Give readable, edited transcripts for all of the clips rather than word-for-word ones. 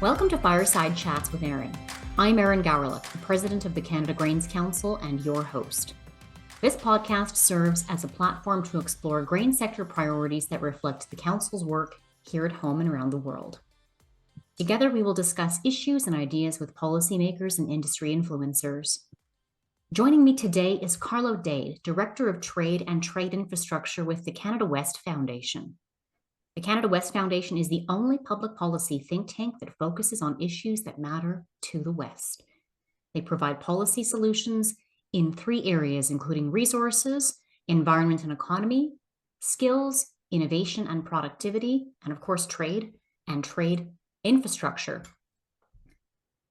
Welcome to Fireside Chats with Erin. I'm Erin Gowrlick, the President of the Canada Grains Council and your host. This podcast serves as a platform to explore grain sector priorities that reflect the Council's work here at home and around the world. Together, we will discuss issues and ideas with policymakers and industry influencers. Joining me today is Carlo Dade, Director of Trade and Trade Infrastructure with the Canada West Foundation. The Canada West Foundation is the only public policy think tank that focuses on issues that matter to the West. They provide policy solutions in 3 areas, including resources, environment and economy, skills, innovation and productivity, and of course, trade and trade infrastructure.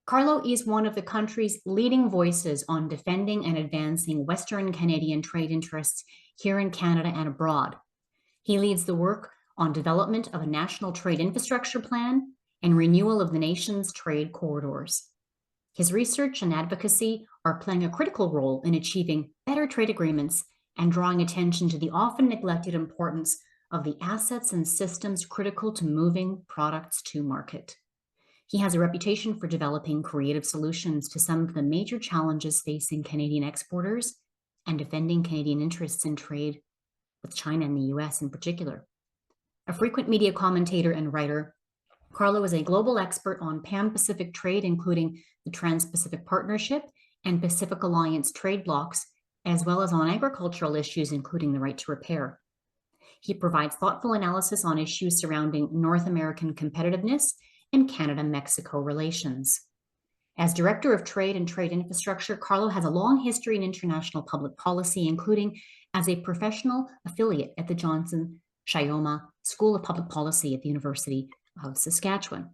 Carlo is one of the country's leading voices on defending and advancing Western Canadian trade interests here in Canada and abroad. He leads the work on development of a national trade infrastructure plan and renewal of the nation's trade corridors. His research and advocacy are playing a critical role in achieving better trade agreements and drawing attention to the often neglected importance of the assets and systems critical to moving products to market. He has a reputation for developing creative solutions to some of the major challenges facing Canadian exporters and defending Canadian interests in trade with China and the US in particular. A frequent media commentator and writer, Carlo is a global expert on Pan-Pacific trade, including the Trans-Pacific Partnership and Pacific Alliance trade blocs, as well as on agricultural issues, including the right to repair. He provides thoughtful analysis on issues surrounding North American competitiveness and Canada-Mexico relations. As Director of Trade and Trade Infrastructure, Carlo has a long history in international public policy, including as a professional affiliate at the Johnson Shioma School of Public Policy at the University of Saskatchewan,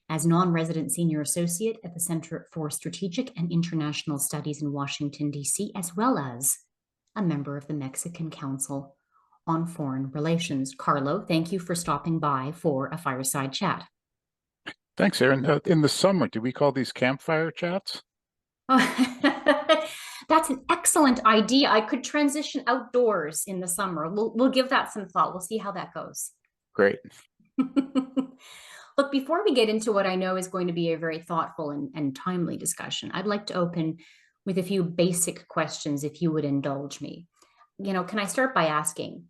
as non-resident senior associate at the Center for Strategic and International Studies in Washington, D.C., as well as a member of the Mexican Council on Foreign Relations. Carlo, thank you for stopping by for a fireside chat. Thanks, Erin. In the summer, do we call these campfire chats? That's an excellent idea. I could transition outdoors in the summer. We'll give that some thought. We'll see how that goes. Great. Look, before we get into what I know is going to be a very thoughtful and timely discussion, I'd like to open with a few basic questions, if you would indulge me. Can I start by asking,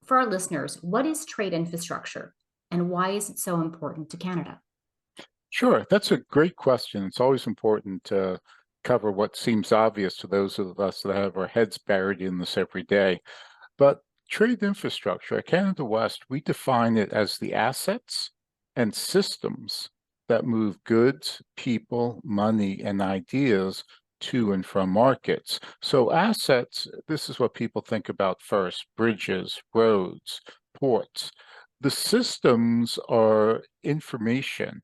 for our listeners, what is trade infrastructure and why is it so important to Canada? Sure, that's a great question. It's always important to cover what seems obvious to those of us that have our heads buried in this every day. But trade infrastructure at Canada West, we define it as the assets and systems that move goods, people, money, and ideas to and from markets. So assets, this is what people think about first: bridges, roads, ports. The systems are information,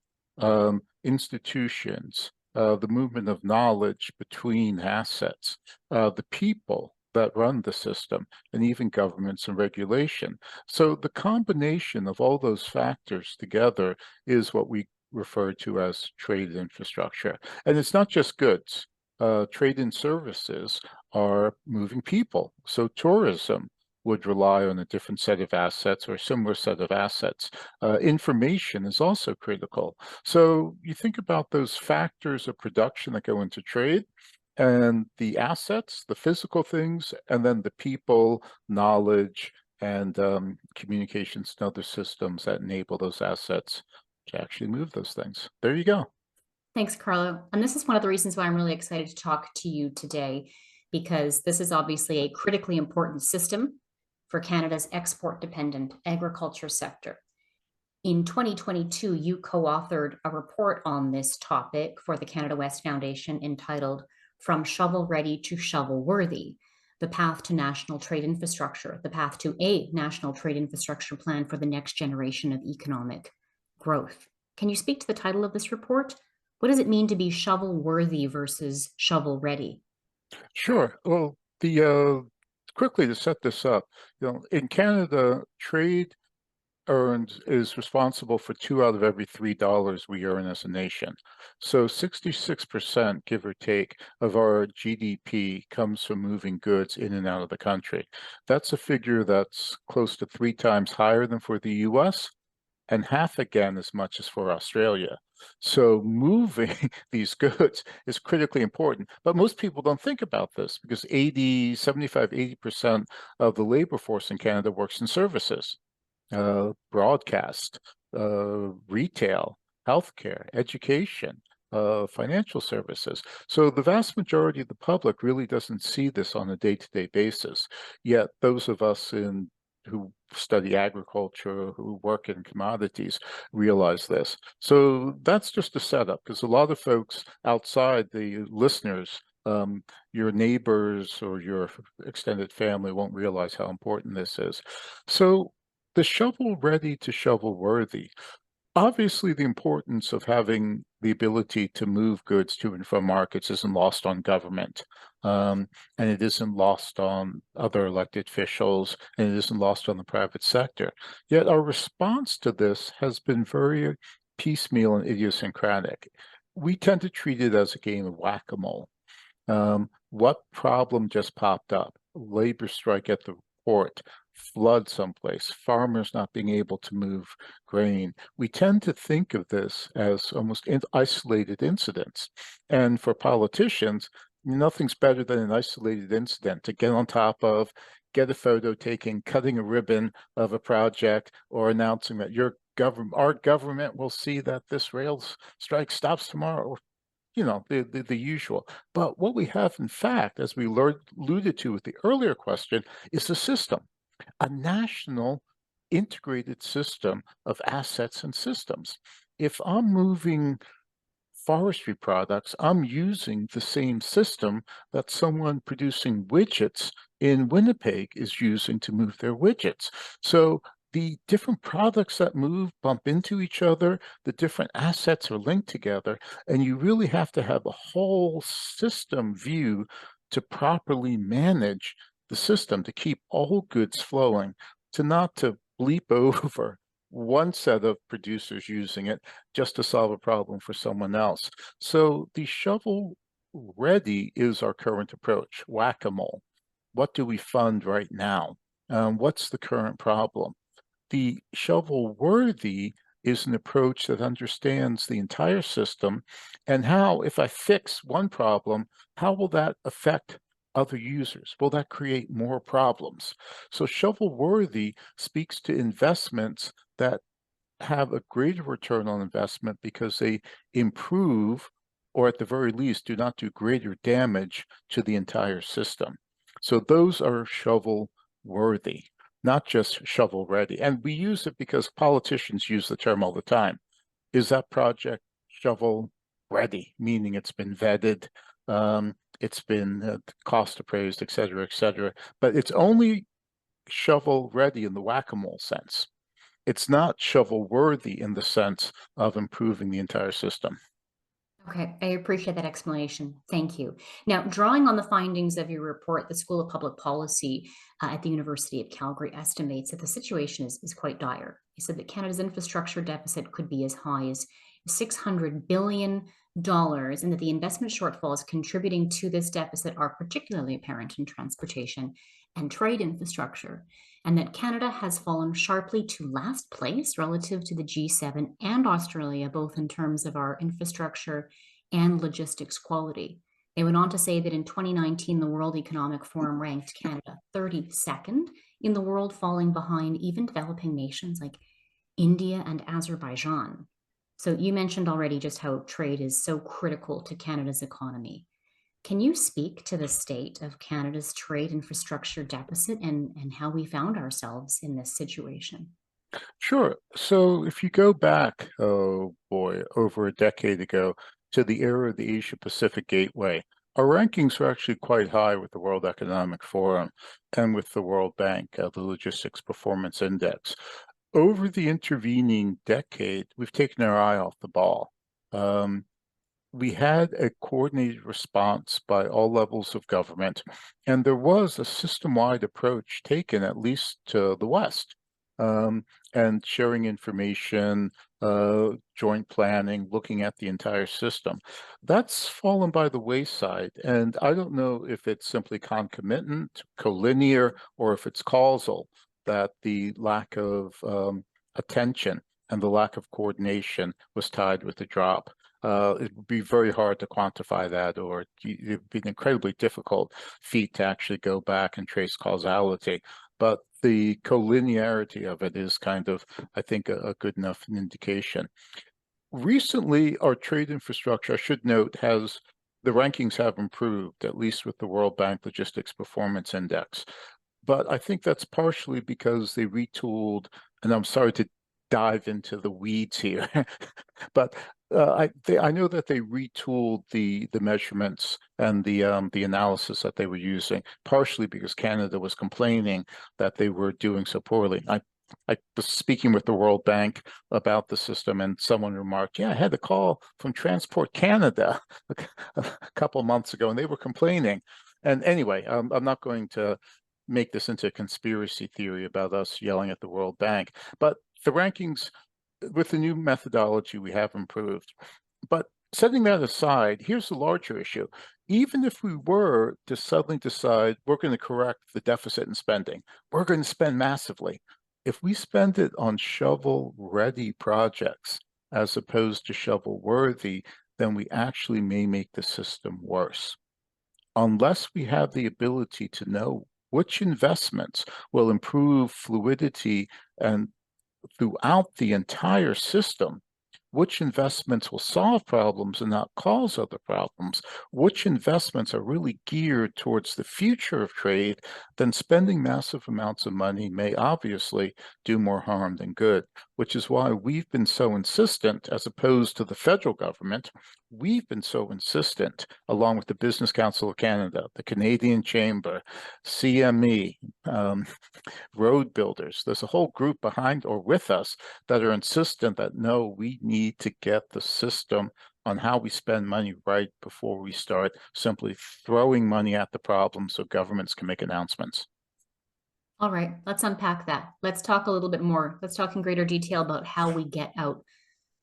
institutions, the movement of knowledge between assets, the people that run the system, and even governments and regulation. So the combination of all those factors together is what we refer to as trade infrastructure. And it's not just goods. Trade and services are moving people. So tourism would rely on a different set of assets or a similar set of assets. Information is also critical. So you think about those factors of production that go into trade, and the assets, the physical things, and then the people, knowledge, and communications and other systems that enable those assets to actually move those things. There you go. Thanks, Carlo. And this is one of the reasons why I'm really excited to talk to you today, because this is obviously a critically important system for Canada's export-dependent agriculture sector. In 2022, you co-authored a report on this topic for the Canada West Foundation entitled "From Shovel-Ready to Shovel-Worthy: The Path to National Trade Infrastructure, the Path to a National Trade Infrastructure Plan for the Next Generation of Economic Growth." Can you speak to the title of this report? What does it mean to be shovel-worthy versus shovel-ready? Sure. Well, quickly to set this up, in Canada, trade is responsible for 2 out of every $3 we earn as a nation. So 66%, give or take, of our GDP comes from moving goods in and out of the country. That's a figure that's close to 3 times higher than for the US, and half again as much as for Australia. So moving these goods is critically important. But most people don't think about this because 80% of the labor force in Canada works in services, broadcast, retail, healthcare, education, financial services. So the vast majority of the public really doesn't see this on a day-to-day basis. Yet those of us who study agriculture, who work in commodities, realize this. So that's just a setup, because a lot of folks outside, the listeners, your neighbors or your extended family won't realize how important this is. So the shovel ready to shovel worthy. Obviously, the importance of having the ability to move goods to and from markets isn't lost on government, and it isn't lost on other elected officials, and it isn't lost on the private sector. Yet our response to this has been very piecemeal and idiosyncratic. We tend to treat it as a game of whack-a-mole. What problem just popped up? Labor strike at the port, flood someplace, farmers not being able to move grain. We tend to think of this as almost isolated incidents. And for politicians, nothing's better than an isolated incident to get on top of, get a photo taken, cutting a ribbon of a project, or announcing that our government will see that this rail strike stops tomorrow. The usual. But what we have, in fact, as we alluded to with the earlier question, is a system, a national integrated system of assets and systems. If I'm moving forestry products, I'm using the same system that someone producing widgets in Winnipeg is using to move their widgets. So the different products that move bump into each other, the different assets are linked together, and you really have to have a whole system view to properly manage the system, to keep all goods flowing, to not to bleep over one set of producers using it just to solve a problem for someone else. So the shovel ready is our current approach, whack-a-mole. What do we fund right now? What's the current problem? The shovel worthy is an approach that understands the entire system and how, if I fix one problem, how will that affect other users? Will that create more problems? So shovel worthy speaks to investments that have a greater return on investment because they improve, or at the very least, do not do greater damage to the entire system. So those are shovel worthy, not just shovel ready. And we use it because politicians use the term all the time. Is that project shovel ready? Meaning it's been vetted, it's been cost appraised, et cetera, but it's only shovel ready in the whack-a-mole sense. It's not shovel worthy in the sense of improving the entire system. Okay, I appreciate that explanation. Thank you. Now, drawing on the findings of your report, the School of Public Policy at the University of Calgary estimates that the situation is quite dire. He said that Canada's infrastructure deficit could be as high as $600 billion, and that the investment shortfalls contributing to this deficit are particularly apparent in transportation and trade infrastructure, and that Canada has fallen sharply to last place relative to the G7 and Australia, both in terms of our infrastructure and logistics quality. They went on to say that in 2019, the World Economic Forum ranked Canada 32nd in the world, falling behind even developing nations like India and Azerbaijan. So you mentioned already just how trade is so critical to Canada's economy. Can you speak to the state of Canada's trade infrastructure deficit and how we found ourselves in this situation? Sure. So if you go back, oh boy, over a decade ago to the era of the Asia Pacific Gateway, our rankings were actually quite high with the World Economic Forum and with the World Bank, the Logistics Performance Index. Over the intervening decade, we've taken our eye off the ball. We had a coordinated response by all levels of government, and there was a system-wide approach taken, at least to the West, and sharing information, joint planning, looking at the entire system. That's fallen by the wayside, and I don't know if it's simply concomitant, collinear, or if it's causal, that the lack of attention and the lack of coordination was tied with the drop. It would be very hard to quantify that, or it would be an incredibly difficult feat to actually go back and trace causality. But the collinearity of it is kind of, I think, a good enough indication. Recently, our trade infrastructure, I should note, the rankings have improved, at least with the World Bank Logistics Performance Index. But I think that's partially because they retooled, and I'm sorry to dive into the weeds here, but I know that they retooled the measurements and the analysis that they were using, partially because Canada was complaining that they were doing so poorly. I was speaking with the World Bank about the system, and someone remarked, "Yeah, I had a call from Transport Canada a couple of months ago, and they were complaining." And anyway, I'm not going to make this into a conspiracy theory about us yelling at the World Bank, but the rankings with the new methodology we have improved. But setting that aside, here's the larger issue. Even if we were to suddenly decide we're going to correct the deficit in spending, we're going to spend massively. If we spend it on shovel-ready projects as opposed to shovel-worthy, then we actually may make the system worse. Unless we have the ability to know which investments will improve fluidity and throughout the entire system, which investments will solve problems and not cause other problems, which investments are really geared towards the future of trade, then spending massive amounts of money may obviously do more harm than good, which is why we've been so insistent, as opposed to the federal government, we've been so insistent, along with the Business Council of Canada, the Canadian Chamber, CME, road builders. There's a whole group behind or with us that are insistent that no, we need to get the system on how we spend money right before we start simply throwing money at the problem so governments can make announcements. All right, let's unpack that. Let's talk a little bit more. Let's talk in greater detail about how we get out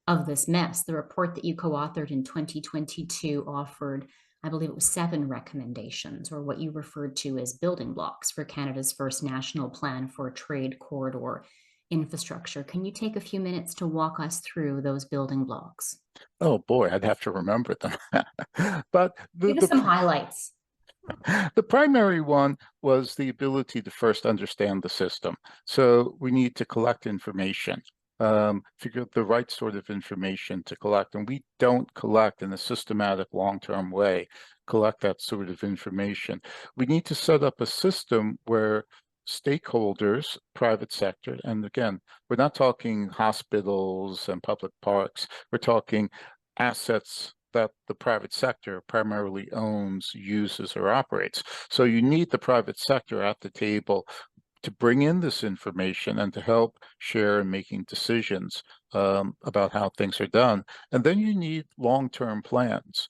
of this mess. The report that you co-authored in 2022 offered, I believe it was 7 recommendations, or what you referred to as building blocks for Canada's first national plan for trade corridor infrastructure. Can you take a few minutes to walk us through those building blocks? Oh boy, I'd have to remember them. But Give us some highlights. the primary one was the ability to first understand the system. So we need to collect information, figure out the right sort of information to collect. And we don't collect in a systematic long-term way, collect that sort of information. We need to set up a system where stakeholders, private sector, and again, we're not talking hospitals and public parks, we're talking assets that the private sector primarily owns, uses, or operates. So you need the private sector at the table to bring in this information and to help share in making decisions about how things are done. And then you need long-term plans.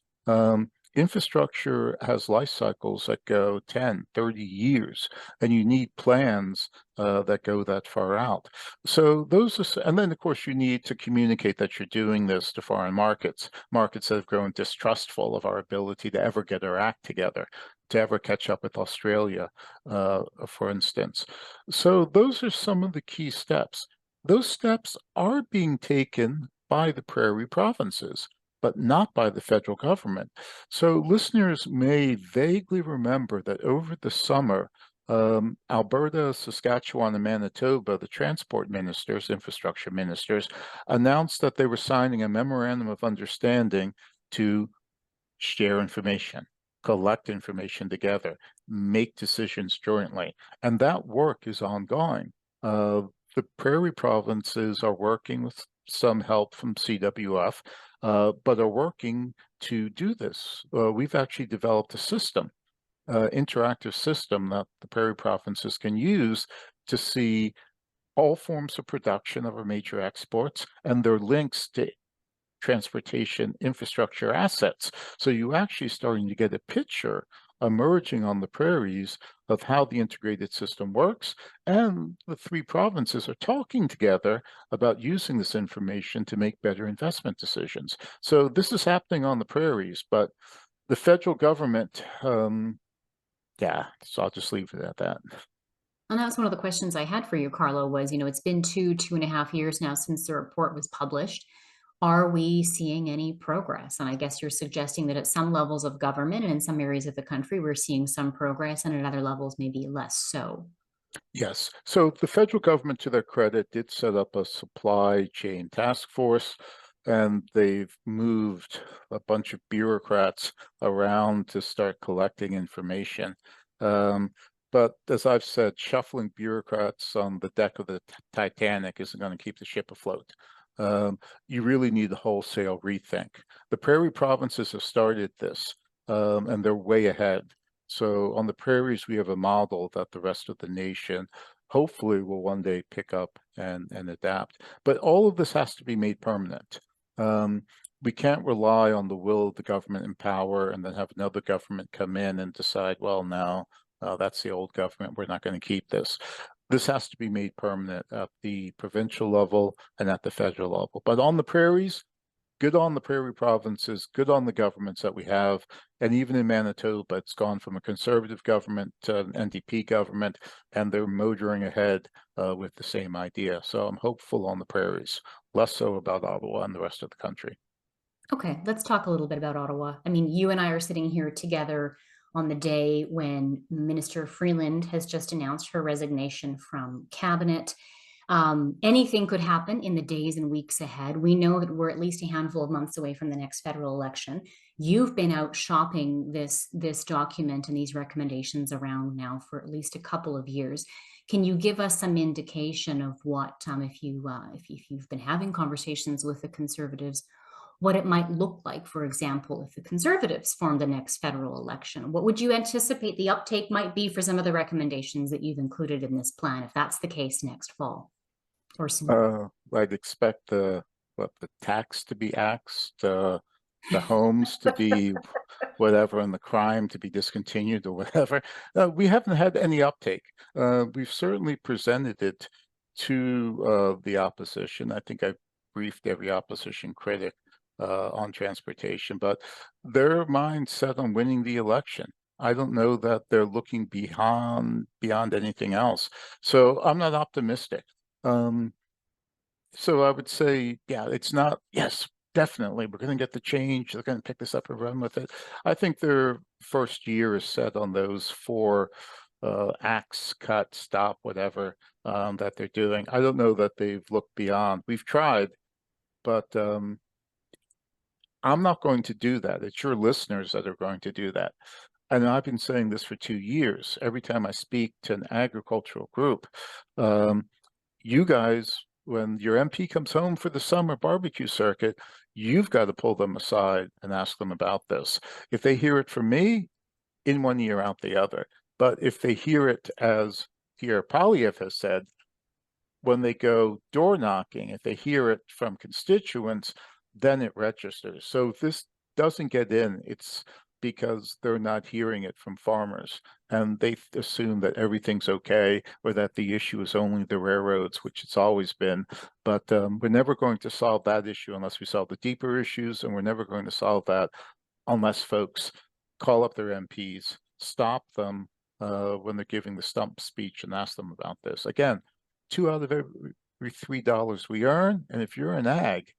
Infrastructure has life cycles that go 10, 30 years, and you need plans that go that far out. So those are, and then of course you need to communicate that you're doing this to foreign markets, markets that have grown distrustful of our ability to ever get our act together, to ever catch up with Australia, for instance. So those are some of the key steps. Those steps are being taken by the prairie provinces, but not by the federal government. So listeners may vaguely remember that over the summer, Alberta, Saskatchewan, and Manitoba, the transport ministers, infrastructure ministers, announced that they were signing a memorandum of understanding to share information, collect information together, make decisions jointly. And that work is ongoing. The prairie provinces are working with some help from CWF, but are working to do this. We've actually developed a system, interactive system that the prairie provinces can use to see all forms of production of our major exports and their links to transportation infrastructure assets. So you're actually starting to get a picture emerging on the prairies of how the integrated system works, and the 3 provinces are talking together about using this information to make better investment decisions. So this is happening on the prairies, but the federal government, yeah, so I'll just leave it at that. And that was one of the questions I had for you, Carlo, was, it's been 2.5 years now since the report was published. Are we seeing any progress? And I guess you're suggesting that at some levels of government and in some areas of the country, we're seeing some progress, and at other levels, maybe less so. Yes. So the federal government, to their credit, did set up a supply chain task force, and they've moved a bunch of bureaucrats around to start collecting information. Um, but as I've said, shuffling bureaucrats on the deck of the Titanic isn't going to keep the ship afloat. You really need a wholesale rethink. The prairie provinces have started this, and they're way ahead. So on the prairies, we have a model that the rest of the nation hopefully will one day pick up and adapt. But all of this has to be made permanent. We can't rely on the will of the government in power and then have another government come in and decide, well, no, that's the old government. We're not going to keep this. This has to be made permanent at the provincial level and at the federal level. But on the prairies, good on the prairie provinces, good on the governments that we have. And even in Manitoba, it's gone from a conservative government to an NDP government, and they're motoring ahead with the same idea. So I'm hopeful on the prairies, less so about Ottawa and the rest of the country. Okay, let's talk a little bit about Ottawa. I mean, you and I are sitting here together on the day when Minister Freeland has just announced her resignation from cabinet. Anything could happen in the days and weeks ahead. We know that we're at least a handful of months away from the next federal election. You've been out shopping this document and these recommendations around now for at least a couple of years. Can you give us some indication of what, if you've been having conversations with the Conservatives, what it might look like, for example, if the Conservatives form the next federal election? What would you anticipate the uptake might be for some of the recommendations that you've included in this plan, if that's the case next fall or sooner? I'd expect the tax to be axed, the homes to be whatever, and the crime to be discontinued or whatever. We haven't had any uptake. We've certainly presented it to the opposition. I think I've briefed every opposition critic on transportation, but their mind's set on winning the election. I don't know that they're looking beyond anything else. So I'm not optimistic. So I would say, yeah, it's not, yes, definitely, we're going to get the change. They're going to pick this up and run with it. I think their first year is set on those four acts, cut, stop, whatever that they're doing. I don't know that they've looked beyond. We've tried, but I'm not going to do that. It's your listeners that are going to do that. And I've been saying this for 2 years. Every time I speak to an agricultural group, you guys, when your MP comes home for the summer barbecue circuit, you've got to pull them aside and ask them about this. If they hear it from me, in one ear, out the other. But if they hear it, as Pierre Poilievre has said, when they go door knocking, if they hear it from constituents, then it registers. So if this doesn't get in, it's because they're not hearing it from farmers, and they assume that everything's okay, or that the issue is only the railroads, which it's always been. But we're never going to solve that issue unless we solve the deeper issues, and we're never going to solve that unless folks call up their MPs, stop them when they're giving the stump speech, and ask them about this. Again, 2 out of every $3 we earn, and if you're an ag,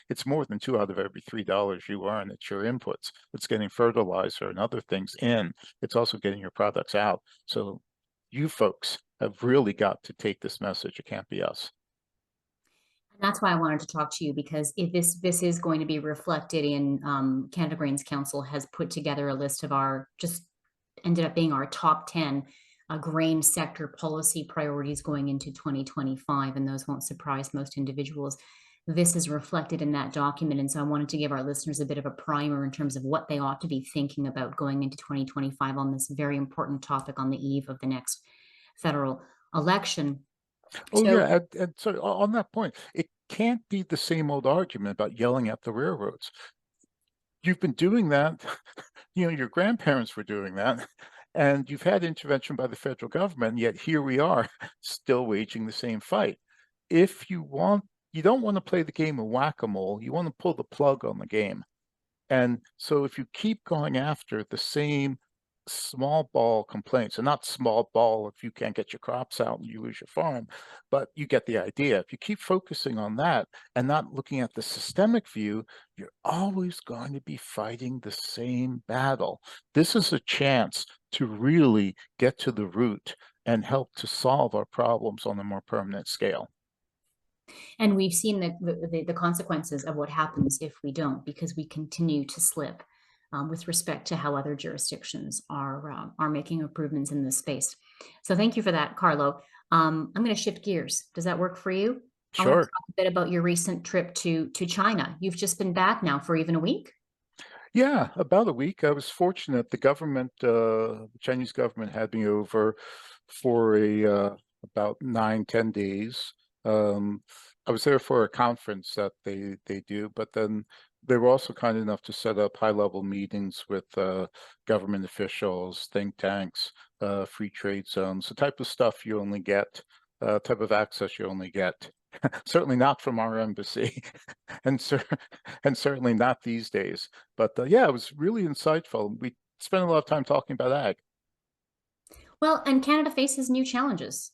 it's more than 2 out of every $3 you earn. It's your inputs. It's getting fertilizer and other things in. It's also getting your products out. So you folks have really got to take this message. It can't be us. And that's why I wanted to talk to you, because if this is going to be reflected in Canada Grains Council has put together a list of our, just ended up being our top 10 grain sector policy priorities going into 2025, and those won't surprise most individuals. This is reflected in that document, and so I wanted to give our listeners a bit of a primer in terms of what they ought to be thinking about going into 2025 on this very important topic on the eve of the next federal election. Oh, So yeah. And so on that point, it can't be the same old argument about yelling at the railroads. You've been doing that. Your grandparents were doing that, and you've had intervention by the federal government, and yet here we are still waging the same fight. If you don't want to play the game of whack-a-mole, you want to pull the plug on the game. And so if you keep going after the same small ball complaints, and not small ball if you can't get your crops out and you lose your farm, but you get the idea. If you keep focusing on that and not looking at the systemic view, you're always going to be fighting the same battle. This is a chance to really get to the root and help to solve our problems on a more permanent scale. And we've seen the consequences of what happens if we don't, because we continue to slip with respect to how other jurisdictions are making improvements in this space. So thank you for that, Carlo. I'm going to shift gears. Does that work for you? I want to Sure. talk a bit about your recent trip to China. You've just been back now for even a week. Yeah, about a week. I was fortunate. The Chinese government had me over for about 9, 10 days. Um, I was there for a conference that they do, but then they were also kind enough to set up high-level meetings with government officials, think tanks, free trade zones, the type of stuff you only get, type of access you only get. Certainly not from our embassy, and and certainly not these days. But yeah, it was really insightful. We spent a lot of time talking about ag. Well, and Canada faces new challenges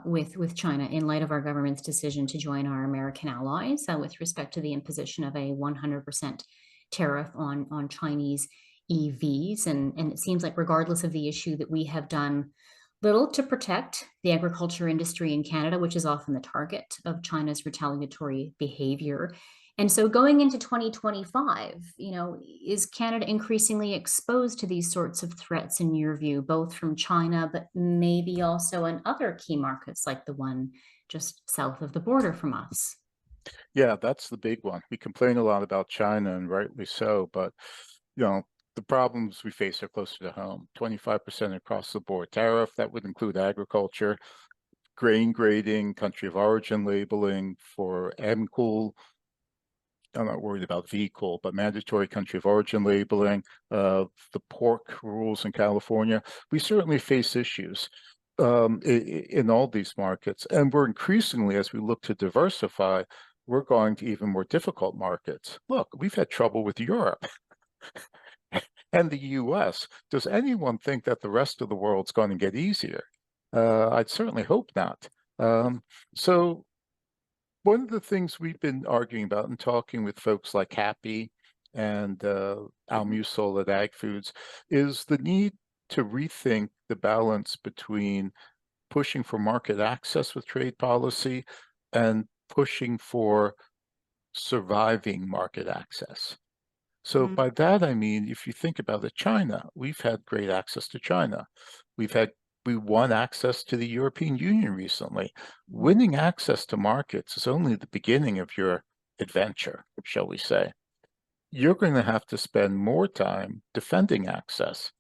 with China in light of our government's decision to join our American allies with respect to the imposition of a 100% tariff on Chinese EVs. And it seems like regardless of the issue that we have done little to protect the agriculture industry in Canada, which is often the target of China's retaliatory behavior. And so going into 2025, is Canada increasingly exposed to these sorts of threats in your view, both from China, but maybe also in other key markets like the one just south of the border from us? Yeah, that's the big one. We complain a lot about China, and rightly so, but you know, the problems we face are closer to home. 25% across the board tariff, that would include agriculture, grain grading, country of origin labeling for MCOOL. I'm not worried about VCOOL, but mandatory country of origin labeling, the pork rules in California. We certainly face issues in all these markets. And we're increasingly, as we look to diversify, we're going to even more difficult markets. Look, we've had trouble with Europe and the US. Does anyone think that the rest of the world's going to get easier? I'd certainly hope not. So one of the things we've been arguing about and talking with folks like Happy and Al Musil at Ag Foods is the need to rethink the balance between pushing for market access with trade policy and pushing for surviving market access. So Mm. by that, I mean, if you think about it, China, we've had great access to China. We won access to the European Union recently. Winning access to markets is only the beginning of your adventure, shall we say. You're going to have to spend more time defending access,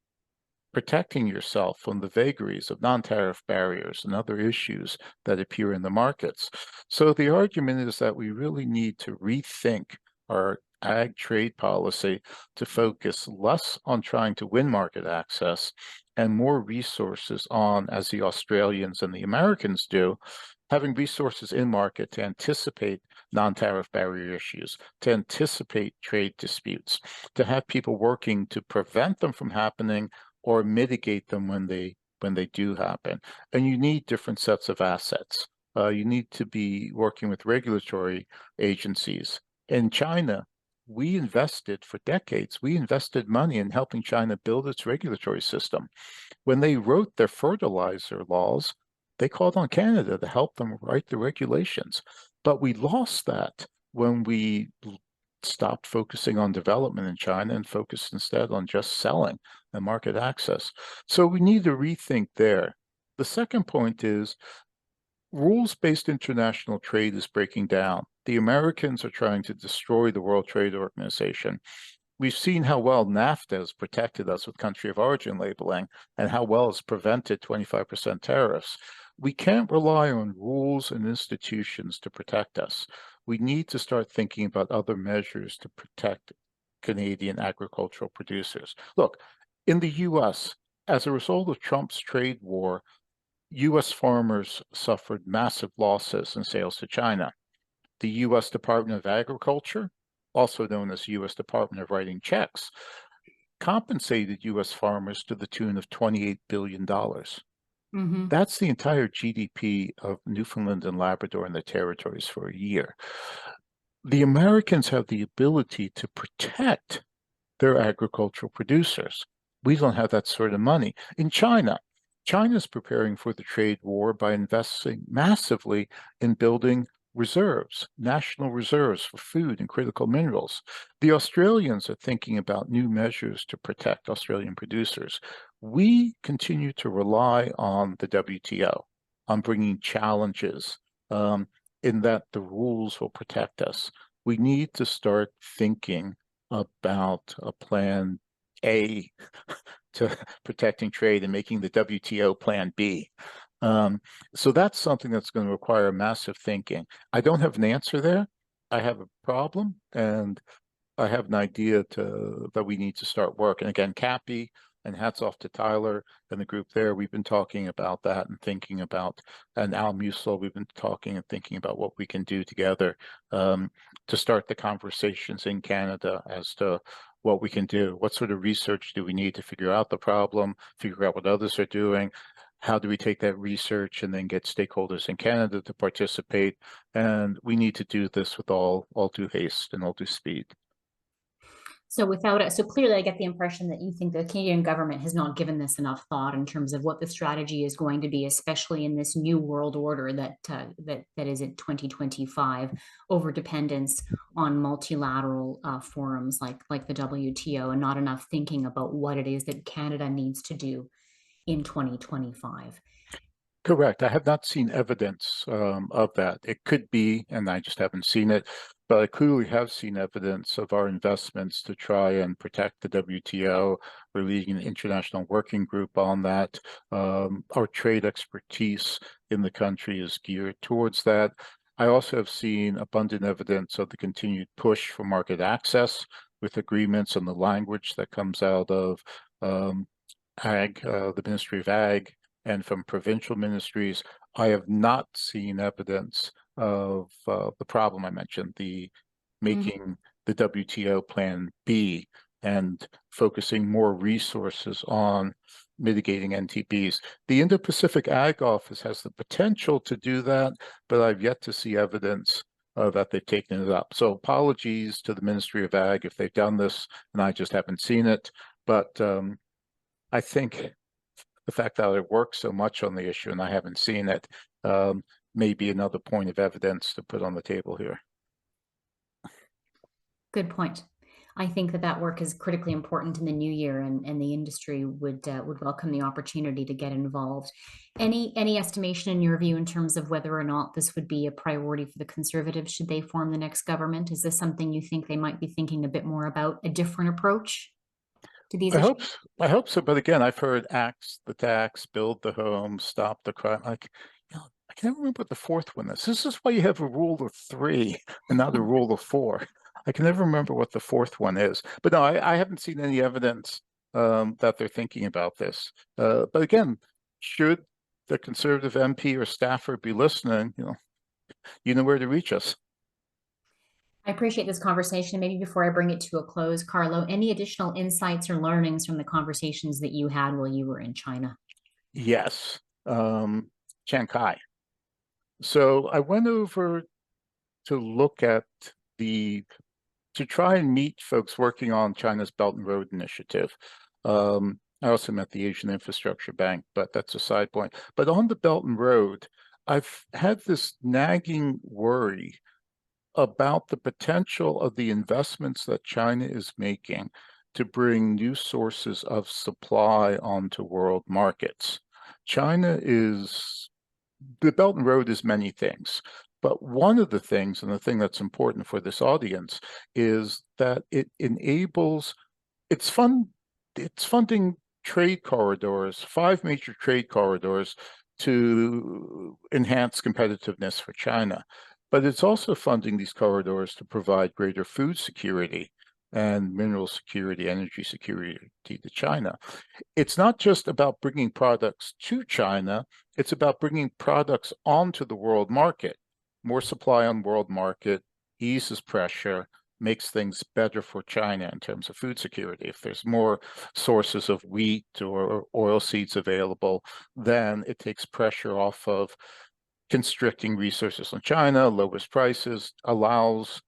protecting yourself from the vagaries of non-tariff barriers and other issues that appear in the markets. So the argument is that we really need to rethink our ag trade policy to focus less on trying to win market access and more resources on, as the Australians and the Americans do, having resources in market to anticipate non-tariff barrier issues, to anticipate trade disputes, to have people working to prevent them from happening or mitigate them when they do happen. And you need different sets of assets. You need to be working with regulatory agencies. In China, we invested for decades. We invested money in helping China build its regulatory system. When they wrote their fertilizer laws, they called on Canada to help them write the regulations. But we lost that when we stopped focusing on development in China and focused instead on just selling and market access. So we need to rethink there. The second point is rules-based international trade is breaking down. The Americans are trying to destroy the World Trade Organization. We've seen how well NAFTA has protected us with country of origin labeling and how well it's prevented 25% tariffs. We can't rely on rules and institutions to protect us. We need to start thinking about other measures to protect Canadian agricultural producers. Look, in the US, as a result of Trump's trade war, US farmers suffered massive losses in sales to China. The US Department of Agriculture, also known as US Department of Writing Checks, compensated U.S. farmers to the tune of $28 billion. Mm-hmm. That's the entire GDP of Newfoundland and Labrador and the territories for a year. The Americans have the ability to protect their agricultural producers. We don't have that sort of money. In China, China's preparing for the trade war by investing massively in building reserves, national reserves for food and critical minerals. The Australians are thinking about new measures to protect Australian producers. We continue to rely on the WTO, on bringing challenges in that the rules will protect us. We need to start thinking about a plan A to protecting trade and making the WTO plan B. So that's something that's going to require massive thinking. I don't have an answer there. I have a problem, and I have an idea that we need to start working. Again, Cappy, and hats off to Tyler and the group there. We've been talking about that and thinking about, and Al Musel, we've been talking and thinking about what we can do together to start the conversations in Canada as to what we can do. What sort of research do we need to figure out the problem, figure out what others are doing? How do we take that research and then get stakeholders in Canada to participate? And we need to do this with all due haste and all due speed. So so clearly I get the impression that you think the Canadian government has not given this enough thought in terms of what the strategy is going to be, especially in this new world order that is in 2025, over dependence on multilateral forums like the WTO, and not enough thinking about what it is that Canada needs to do in 2025. Correct. I have not seen evidence of that. It could be, and I just haven't seen it, but I clearly have seen evidence of our investments to try and protect the WTO. We're leading an international working group on that. Our trade expertise in the country is geared towards that. I also have seen abundant evidence of the continued push for market access with agreements and the language that comes out of the Ministry of Ag, and from provincial ministries. I have not seen evidence of the problem I mentioned, the making the WTO plan B and focusing more resources on mitigating NTBs. The Indo-Pacific Ag Office has the potential to do that, but I've yet to see evidence that they've taken it up. So apologies to the Ministry of Ag if they've done this and I just haven't seen it. But I think the fact that it works so much on the issue and I haven't seen it may be another point of evidence to put on the table here. Good point. I think that work is critically important in the new year, and the industry would welcome the opportunity to get involved. Any estimation in your view in terms of whether or not this would be a priority for the Conservatives should they form the next government? Is this something you think they might be thinking a bit more about, a different approach to these issues? I hope so. But again, I've heard axe the tax, build the home, stop the crime. Like, I can't remember what the fourth one is. This is why you have a rule of three and not a rule of four. I can never remember what the fourth one is. But no, I haven't seen any evidence that they're thinking about this. But again, should the Conservative MP or staffer be listening, you know where to reach us. I appreciate this conversation. Maybe before I bring it to a close, Carlo, any additional insights or learnings from the conversations that you had while you were in China? Yes, Shanghai. So I went over to look at to try and meet folks working on China's Belt and Road Initiative. I also met the Asian Infrastructure Bank, but that's a side point. But on the Belt and Road, I've had this nagging worry about the potential of the investments that China is making to bring new sources of supply onto world markets. The Belt and Road is many things, but one of the things, and the thing that's important for this audience, is that it's funding trade corridors, 5 major trade corridors to enhance competitiveness for China. But it's also funding these corridors to provide greater food security and mineral security, energy security to China. It's not just about bringing products to China, it's about bringing products onto the world market. More supply on world market eases pressure, makes things better for China in terms of food security. If there's more sources of wheat or oil seeds available, then it takes pressure off of constricting resources on China, lowers prices,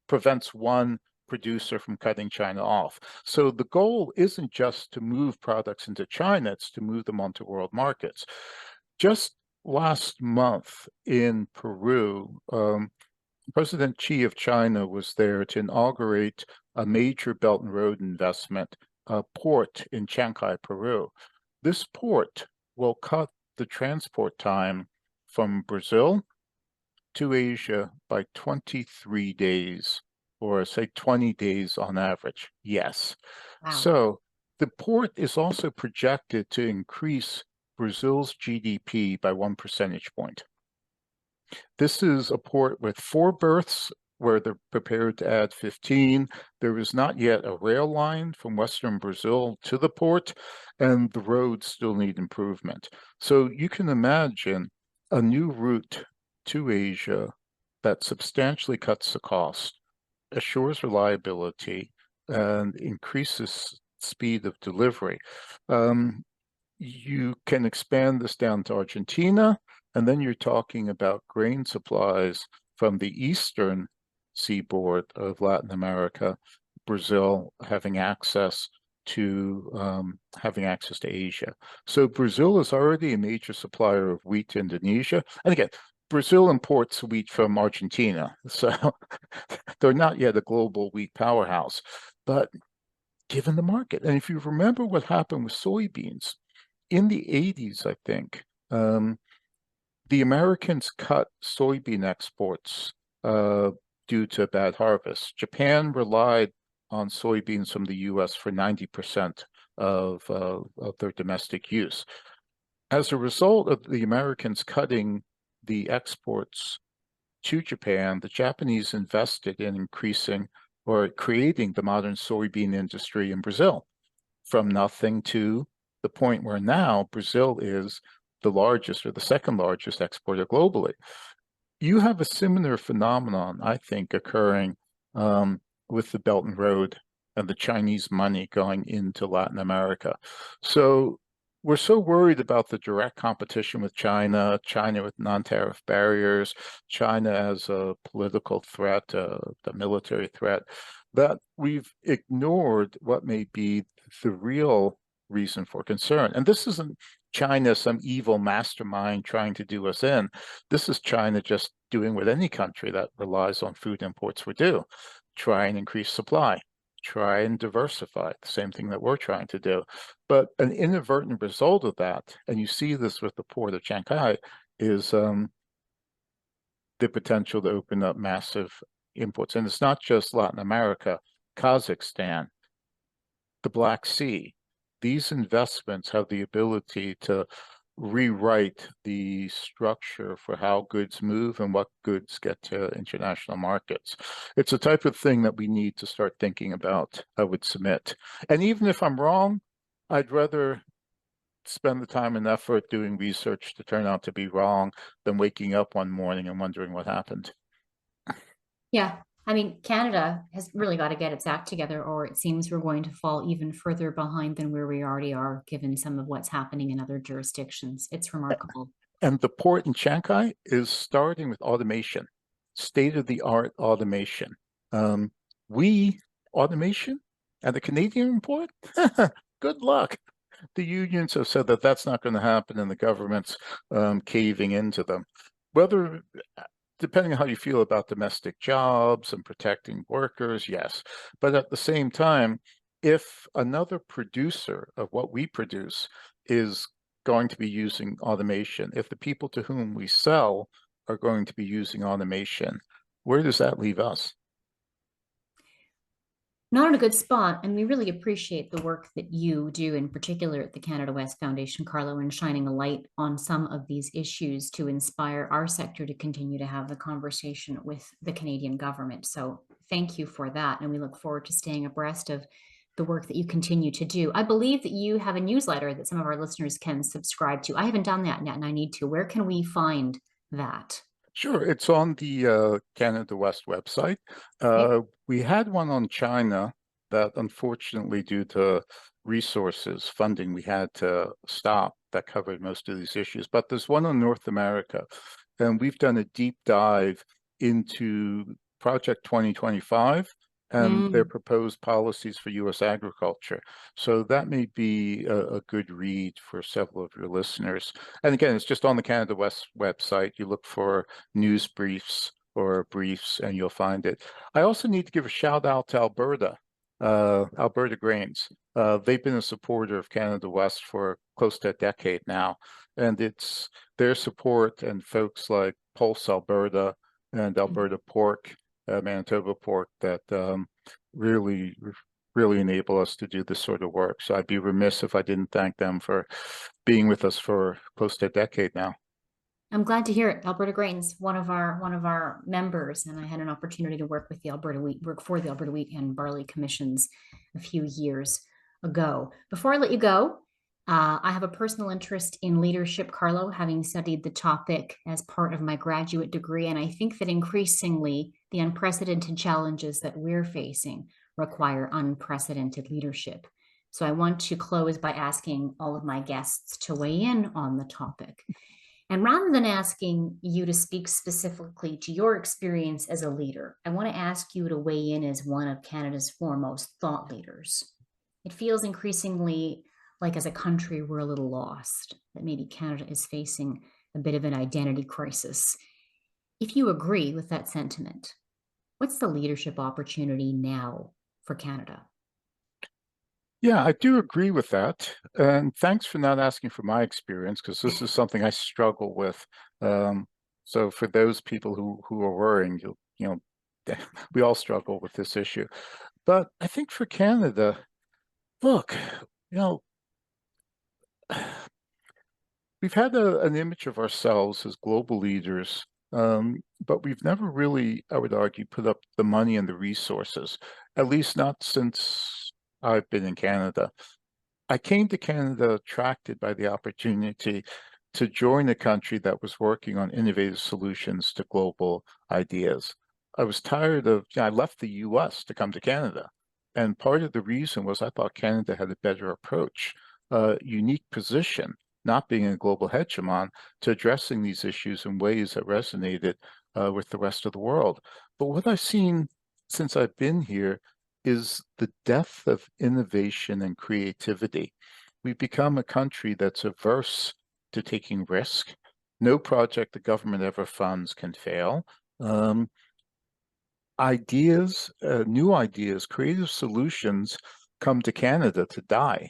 prevents one producer from cutting China off. So the goal isn't just to move products into China, it's to move them onto world markets. Just last month in Peru, President Xi of China was there to inaugurate a major Belt and Road investment, a port in Chancay, Peru. This port will cut the transport time from Brazil to Asia by 23 days, or say 20 days on average. Yes. Wow. So the port is also projected to increase Brazil's GDP by 1 percentage point. This is a port with 4 berths where they're prepared to add 15. There is not yet a rail line from Western Brazil to the port, and the roads still need improvement. So you can imagine a new route to Asia that substantially cuts the cost, assures reliability, and increases speed of delivery. You can expand this down to Argentina, and then you're talking about grain supplies from the eastern seaboard of Latin America, Brazil having access to Asia. So Brazil is already a major supplier of wheat to Indonesia. And again, Brazil imports wheat from Argentina, so they're not yet a global wheat powerhouse. But given the market, and if you remember what happened with soybeans, in the 80s, I think, the Americans cut soybean exports due to bad harvests. Japan relied on soybeans from the U.S. for 90% of their domestic use. As a result of the Americans cutting the exports to Japan, the Japanese invested in increasing or creating the modern soybean industry in Brazil from nothing to the point where now Brazil is the largest or the second largest exporter globally. You have a similar phenomenon, I think, occurring with the Belt and Road and the Chinese money going into Latin America. So we're so worried about the direct competition with China, China with non-tariff barriers, China as a political threat, the military threat, that we've ignored what may be the real reason for concern. And this isn't China, some evil mastermind trying to do us in. This is China just doing what any country that relies on food imports would do. Try and increase supply, try and diversify, the same thing that we're trying to do. But an inadvertent result of that, and you see this with the port of Chancay, is the potential to open up massive imports. And it's not just Latin America, Kazakhstan, the Black Sea. These investments have the ability to rewrite the structure for how goods move and what goods get to international markets. It's a type of thing that we need to start thinking about, I would submit. And even if I'm wrong, I'd rather spend the time and effort doing research to turn out to be wrong than waking up one morning and wondering what happened. Yeah. I mean, Canada has really got to get its act together, or it seems we're going to fall even further behind than where we already are, given some of what's happening in other jurisdictions. It's remarkable. And the port in Chancay is starting with automation, state-of-the-art automation. Automation and the Canadian port? Good luck. The unions have said that that's not going to happen, and the government's caving into them. Depending on how you feel about domestic jobs and protecting workers, yes. But at the same time, if another producer of what we produce is going to be using automation, if the people to whom we sell are going to be using automation, where does that leave us? Not in a good spot, and we really appreciate the work that you do, in particular at the Canada West Foundation, Carlo, in shining a light on some of these issues to inspire our sector to continue to have the conversation with the Canadian government. So thank you for that, and we look forward to staying abreast of the work that you continue to do. I believe that you have a newsletter that some of our listeners can subscribe to. I haven't done that yet, and I need to. Where can we find that? Sure, it's on the Canada West website. Okay. We had one on China that unfortunately, due to resources, funding, we had to stop that covered most of these issues. But there's one on North America, and we've done a deep dive into Project 2025 and their Mm, proposed policies for U.S. agriculture. So that may be a good read for several of your listeners. And again, it's just on the Canada West website. You look for news briefs or briefs and you'll find it. I also need to give a shout out to Alberta, Alberta Grains. They've been a supporter of Canada West for close to a decade now. And it's their support and folks like Pulse Alberta and Alberta Pork, Manitoba Pork, that really, really enable us to do this sort of work. So I'd be remiss if I didn't thank them for being with us for close to a decade now. I'm glad to hear it. Alberta Grains, one of our members, and I had an opportunity to work for the Alberta Wheat and Barley Commissions a few years ago. Before I let you go, I have a personal interest in leadership, Carlo, having studied the topic as part of my graduate degree, and I think that increasingly the unprecedented challenges that we're facing require unprecedented leadership. So I want to close by asking all of my guests to weigh in on the topic. And rather than asking you to speak specifically to your experience as a leader, I want to ask you to weigh in as one of Canada's foremost thought leaders. It feels increasingly like as a country we're a little lost, that maybe Canada is facing a bit of an identity crisis. If you agree with that sentiment, what's the leadership opportunity now for Canada? Yeah, I do agree with that. And thanks for not asking for my experience, because this is something I struggle with. Um, so for those people who are worrying, you know, we all struggle with this issue. But I think for Canada, look, you know, we've had an image of ourselves as global leaders, but we've never really, I would argue, put up the money and the resources, at least not since I've been in Canada. I came to Canada attracted by the opportunity to join a country that was working on innovative solutions to global ideas. I was tired of, I left the US to come to Canada. And part of the reason was I thought Canada had a better approach, a unique position, not being a global hegemon, to addressing these issues in ways that resonated with the rest of the world. But what I've seen since I've been here is the depth of innovation and creativity. We've become a country that's averse to taking risk. No project the government ever funds can fail. Um, New ideas, creative solutions come to Canada to die.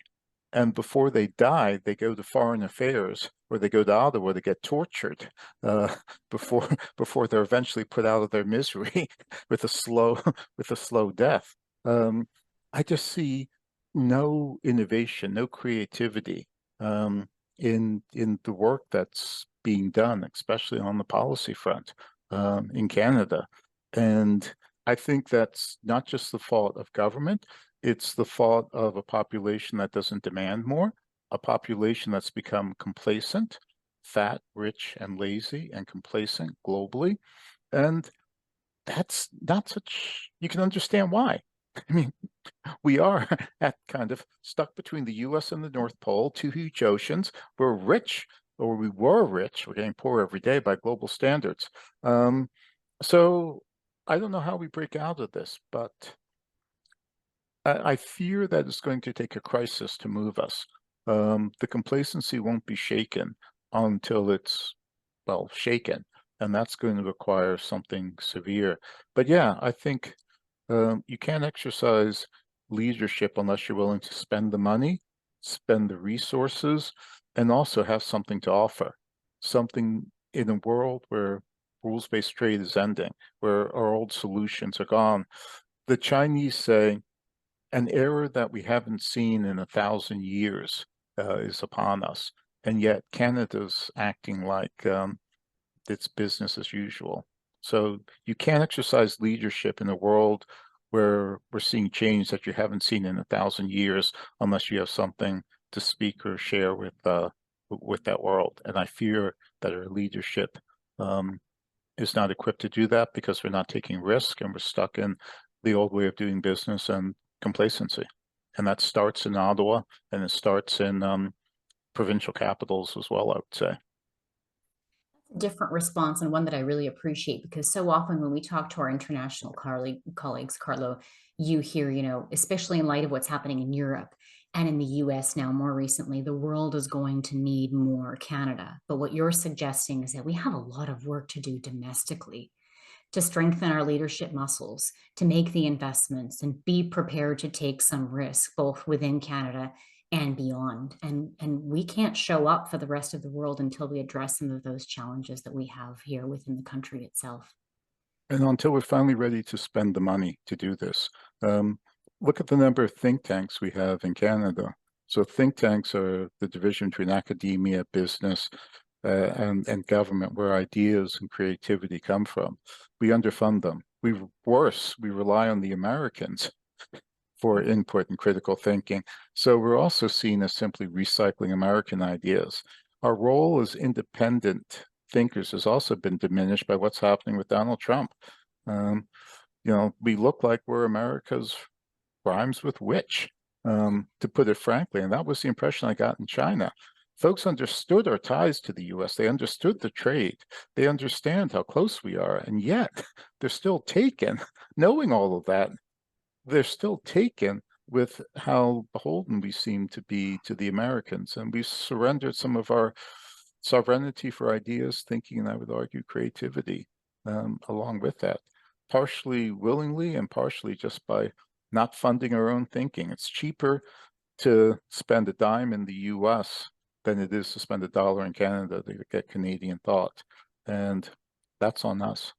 And before they die, they go to foreign affairs or they go to Ottawa to get tortured uh, before before they're eventually put out of their misery with a slow with a slow death. Um, I just see no innovation, no creativity in the work that's being done, especially on the policy front in Canada. And I think that's not just the fault of government. It's the fault of a population that doesn't demand more, a population that's become complacent, fat, rich, and lazy, and complacent globally. And that's not such, you can understand why. I mean, we are at kind of stuck between the US and the North Pole, two huge oceans. We're rich, or we were rich, we're getting poorer every day by global standards. So I don't know how we break out of this, but I fear that it's going to take a crisis to move us. The complacency won't be shaken until it's, well, shaken, and that's going to require something severe. But yeah, I think you can't exercise leadership unless you're willing to spend the money, spend the resources, and also have something to offer. Something in a world where rules-based trade is ending, where our old solutions are gone. The Chinese say, an era that we haven't seen in 1,000 years is upon us, and yet Canada's acting like it's business as usual. So you can't exercise leadership in a world where we're seeing change that you haven't seen in 1,000 years unless you have something to speak or share with that world. And I fear that our leadership um, is not equipped to do that because we're not taking risk and we're stuck in the old way of doing business and complacency. And that starts in Ottawa and it starts in provincial capitals as well, I would say. Different response, and one that I really appreciate, because so often when we talk to our international colleagues, Carlo, you hear, especially in light of what's happening in Europe and in the US now more recently, the world is going to need more Canada. But what you're suggesting is that we have a lot of work to do domestically to strengthen our leadership muscles, to make the investments and be prepared to take some risk, both within Canada and beyond. And we can't show up for the rest of the world until we address some of those challenges that we have here within the country itself. And until we're finally ready to spend the money to do this, look at the number of think tanks we have in Canada. So think tanks are the division between academia, business, and government, where ideas and creativity come from. We underfund them. We rely on the Americans for input and critical thinking. So we're also seen as simply recycling American ideas. Our role as independent thinkers has also been diminished by what's happening with Donald Trump. We look like we're America's rhymes with witch, to put it frankly, and that was the impression I got in China. Folks understood our ties to the US. They understood the trade. They understand how close we are, and yet they're still taken, knowing all of that, they're still taken with how beholden we seem to be to the Americans. And we've surrendered some of our sovereignty for ideas, thinking, and I would argue creativity along with that, partially willingly and partially just by not funding our own thinking. It's cheaper to spend a dime in the US than it is to spend $1 in Canada to get Canadian thought. And that's on us.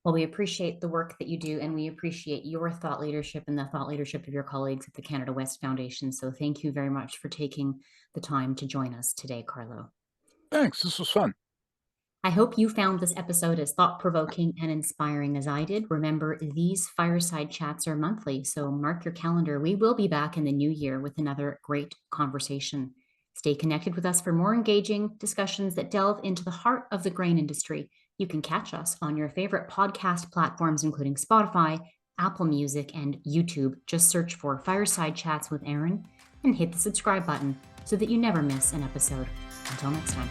Well, we appreciate the work that you do, and we appreciate your thought leadership and the thought leadership of your colleagues at the Canada West Foundation. So thank you very much for taking the time to join us today, Carlo. Thanks. This was fun. I hope you found this episode as thought-provoking and inspiring as I did. Remember, these fireside chats are monthly, so mark your calendar. We will be back in the new year with another great conversation. Stay connected with us for more engaging discussions that delve into the heart of the grain industry. You can catch us on your favorite podcast platforms, including Spotify, Apple Music, and YouTube. Just search for Fireside Chats with Aaron and hit the subscribe button so that you never miss an episode. Until next time.